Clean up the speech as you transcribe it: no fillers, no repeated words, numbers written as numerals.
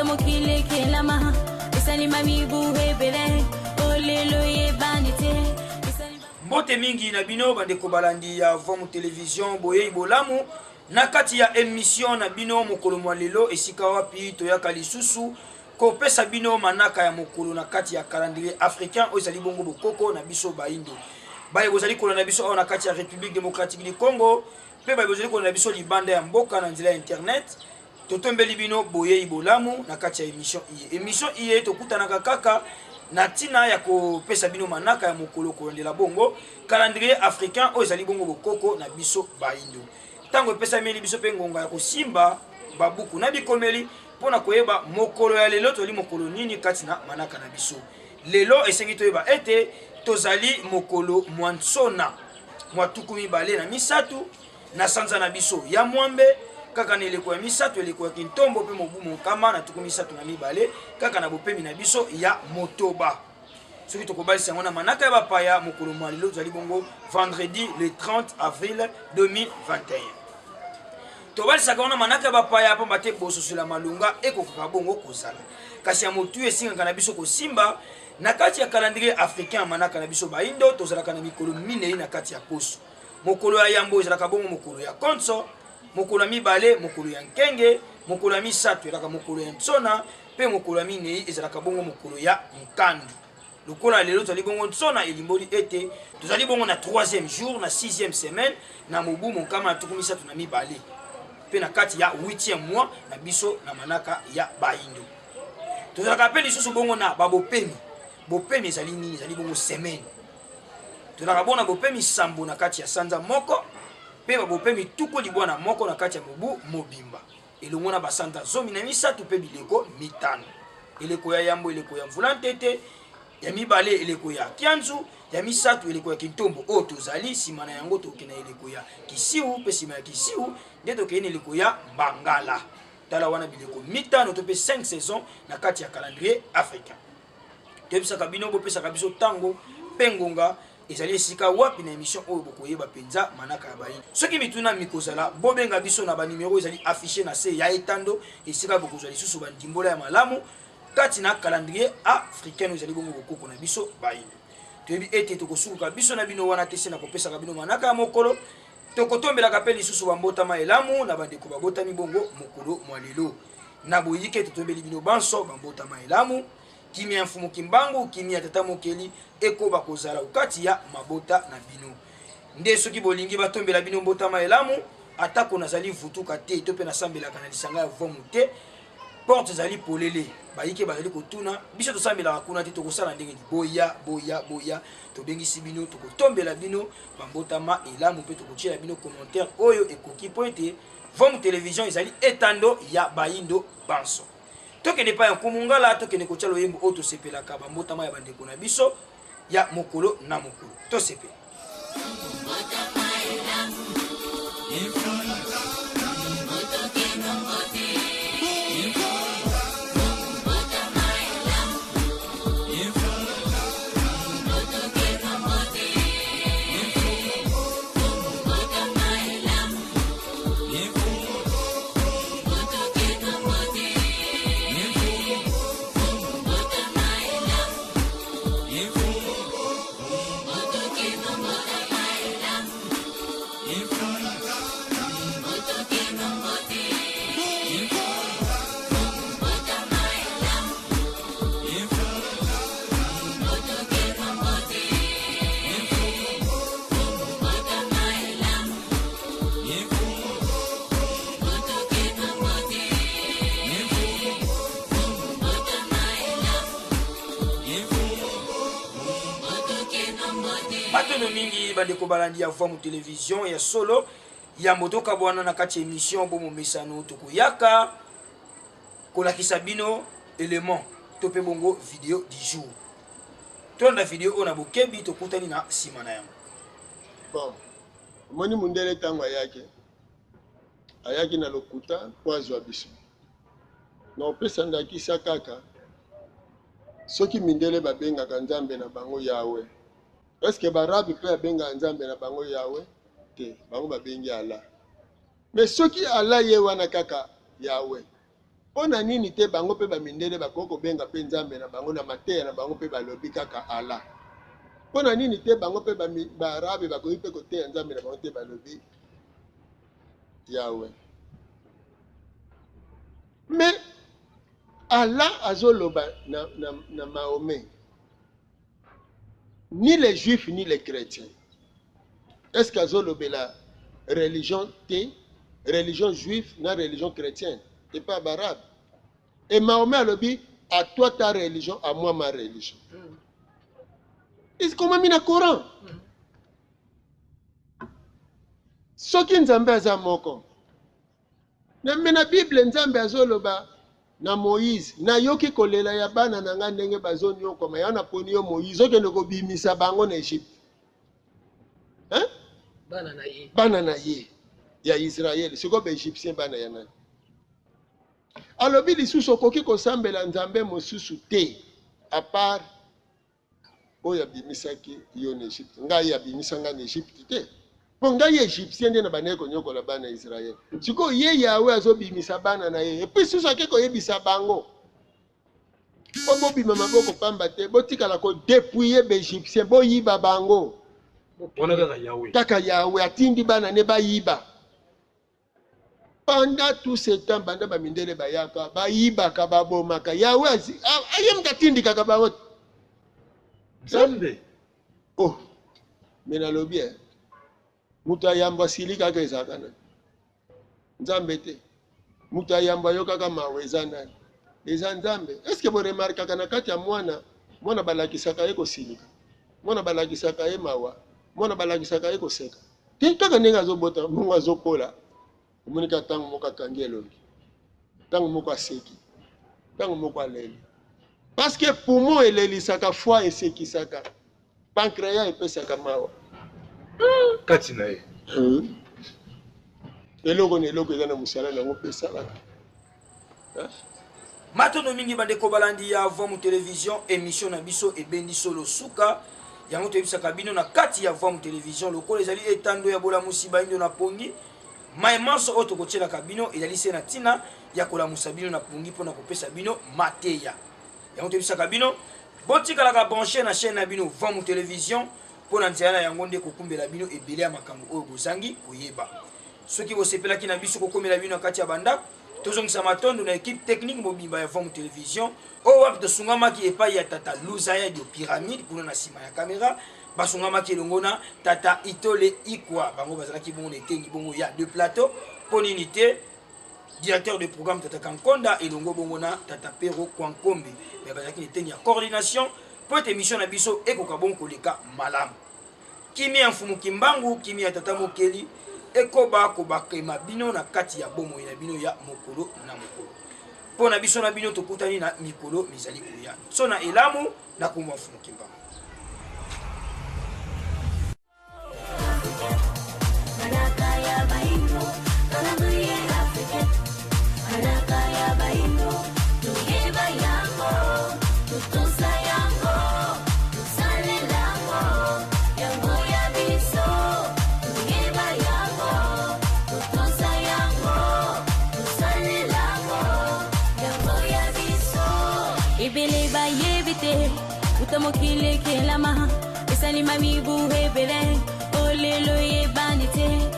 mokile kelama esalima mibuhe bele olelo ye banite. Mbote mingi na bino bandeko balandi ya Vomu Television boye bolamu na kati ya émission na bino mokolo mwa lelo esika wapi toyaka lisusu ko pesa bino manaka ya mokolo na kati ya calendrier africain o ezali bongo bokoko na biso baindo baye bozali kolanda biso awa na kati ya République démocratique du Congo pe baye bozali kolanda biso libanda ya mboka na nzela ya internet totombeli bino boye bolamu na kati ya émission iye tokutanaka kaka na tina ya ko pesa bino manaka ya mokolo kolondela bongo calendrier africain o ezali bongo bokoko na biso baindo tango pesa meli biso pe ngonga ya kosimba babuku na bikomeli pona koyeba mokolo ya lelo toli mokolo nini kati na manaka na biso lelo esengi toyeba ete tozali mokolo mwansona mwatuku mibale na misatu na sanza na biso ya mwambe kaka na eleko ya misatu eleko ya kintombo pe mobu mokama na tuku misatu na mibale kaka na bopemi na biso ya motoba soki tokobalisa yango na manaka ya bapaya mokolo mwa lelo tozali bongo vendredi le 30 avril 2021 tobalisaka wana manaka bapaya po bate bososula malunga ekokoka bongo kozala kasi ya motu esingaka na biso kosimba na kati ya calendrier africain manaka na biso baindo tozalaka na mikolo minei na kati ya poso mokolo ya yambo ezalaka bongo mokolo ya konso mokolo ya mibale mokolo ya nkenge mokolo ya misato ezalaka mokolo ya nsona pe mokolo ya minei ezalaka bongo mokolo ya nkandu lokola lelo tozali bongo nsona elimboli ete tozali bongo na 3e jour na 6e semaine na mobu mokama na tuku misato na mibale pe na kati ya 8e mois na biso na manaka ya baindo tozalaka pe lisusu bongo na babopemi bopemi ezali nini ezali bongo semaine tozalaka bongo na bopemi sambo na kati ya sanza moko pe babopemi tuku libwana moko na kati ya mobu mobimba elongo na basanta zomi na misatu pe bileko mitano eleko ya yambo eleko ya mvula ntete ya mibale eleko ya kianzu ya misatu eleko ya kintombo o tozali sima na yango tokena eleko ya kisiu pe sima ya kisiu nde tokena eleko ya mbangala tala wana bileko mitano to pe 5 saisons na kati ya calendrier africain tebisaka bino bopesaka biso tango pe ngonga ezali esika wapi na émission oyo bokoyeba penza manaka ya baini soki mituna mikozala bobenga biso na banimero ezali affiché na se ya etando esika bokozala lisusu bandimbola ya malamu kati na calendrier africain ezali bongo bokoko na biso baini toyebi ete tokosukuka biso na bino wana te se na kopesaka bino manaka ya mokolo tokotombelaka pe lisusu bambotama elamu na bandeko babotami bongo mokolo mwa lelo na boyike totombeli bino banso bambotama elamu kimia mfumu kimbangu kimia tata mokeli ekoba kozala ukati ya mabota na bino nde soki bolingi batombela bino mbotama elamu atako nazali vutuka te to pe nasambelaka na lisanga ya vomu te porte zali polele bayike bazali kotuna biso tosambelaka kuna te tokosala ndenge boya tobengisi bino tokotombela bino bambotama elamu pe tokotiela bino commentaire oyo ekoki po ete Vomu Television ezali etando ya baindo banso tokende pa ya kumungala tokende kotia loyembo oyo tosepelaka bambotama ya bandeko na biso ya mokolo na mokolo tosepela mingi bandeko balandi ya Vomu Television ya solo ya motoka bwana na kati émission bomo mesano tokoyaka kolakisa bino élément to pe bongo vidéo du jour tonda vidéo ona bokebi tokutani na sima na yango bon moni mundele tango ayaki na lokuta poazwa biso na opesa ndakisa kaka soki mindele babengaka nzambe na bango yawe est-ce que barabi pe abenga nzambe na bango yawe te bango babengi ala mais soki ala ye wana kaka yawe Pona nini te bango pe ba mindele ba koko benga pe nzambe na bango na mateya na bango pe ba lobi kaka Allah. Pona nini te bango pe ba arabe ba ko ipe ko te nzambe na bango te ba lobi Yahweh. Mais Allah azoloba na Mahomet. Ni les juifs ni les chrétiens. Est-ce qu'azolobe la religion te, religion juive, na religion chrétienne, et pas arabe. Et Mahomet a dit, à toi ta religion, à moi ma religion. C'est comme mis dans le Coran. Ce qui nous a fait moko. Dans la Bible, nous a zoloba na Moïse. Na yoki kolela ya bana na nga ndenge bazoni yo koma ya na poni yo Moïse. Oke ndeko bimisa bango na Egypte. Hein? Bana na ye. Ya Israël. C'est comme Égyptien bana ya na. Alobi lisusu okoki kosambela nzambe mosusu te à part oyo abimisaki yo na Egypte. Ngai abimisanga na Egypte te. Po ngai Égyptien nde na bana konyokola bana Israël. Siko ye Yahweh azobimisa bana na ye. Et puis susu akeko yebisa bango. Obo bima maboko pamba te botikala ko dépouiller ba Égyptien bo yiba bango. Ona kaka Yahweh. Kaka Yahweh atindi bana ne ba yiba. Pendant tout ce temps, banda ba mindele bayaka, ba yiba ka ba bomaka. Yahweh ayem katindi kaka ba wot. Nzambe. Oh. Mena lobi eh. Muta yamba silika ka ezakana. Nzambe te. Muta yamba yo kaka maweza nani. Eza nzambe. Est-ce que vous remarquez kana kati ya mwana balakisaka ye ko silika. Mwana balakisaka ye mawa. Mwana balakisaka ye ko seka. Kaka nenga zo bota, mungu azokola. Monika tango moka kangelo. Tango moka seki. Tango moka leli. Parce que poumon elelisaka foi et seki saka. Pancréas epesaka mawa. Kati na ye. Eloko ne eloko ezana musala na ngopesa la. Matono mingi bandeko balandi ya Voix Télévision émission na biso ebendi solo suka. Yango tebisaka bino na kati ya Voix Télévision lokolo ezali etando ya bola musiba indo na pongi. Maimanso oto kochela kabino ezali se na tina ya kola musabino na pongi pona kopesa bino mateya. Yango tebisaka bino botikala ka brancher na chaîne na bino Voix Télévision pona ntiana yango nde kokumbela bino ebele ya makambo oyo bozangi koyeba. Soki bosepelaki na biso kokomela bino na kati ya banda tozongisa matondo na équipe technique mobimba ya Voix Télévision o wapi tosungamaki epai ya tata Luzaya de Pyramide kuna na sima ya caméra basungamaki elongona tata Itole Ikwa bango bazalaki bongo netengi bongo ya de plateau poninité directeur de programme tata Kankonda elongo bongo na tata Pero Kwankombe mais bazalaki netengi ya coordination pour cette émission na biso ekoka bongo koleka malamu kimi ya mfumu kimbangu kimi ya tata Mokeli ekoba kobakema bino na kati ya bomo na bino ya mokolo na mokolo po na biso na bino tokutani na mikolo mizali koya so na elamu na kumwa mfumu kimbangu. Utamokile kelama, esani mami buhe bele, olelo ye banite.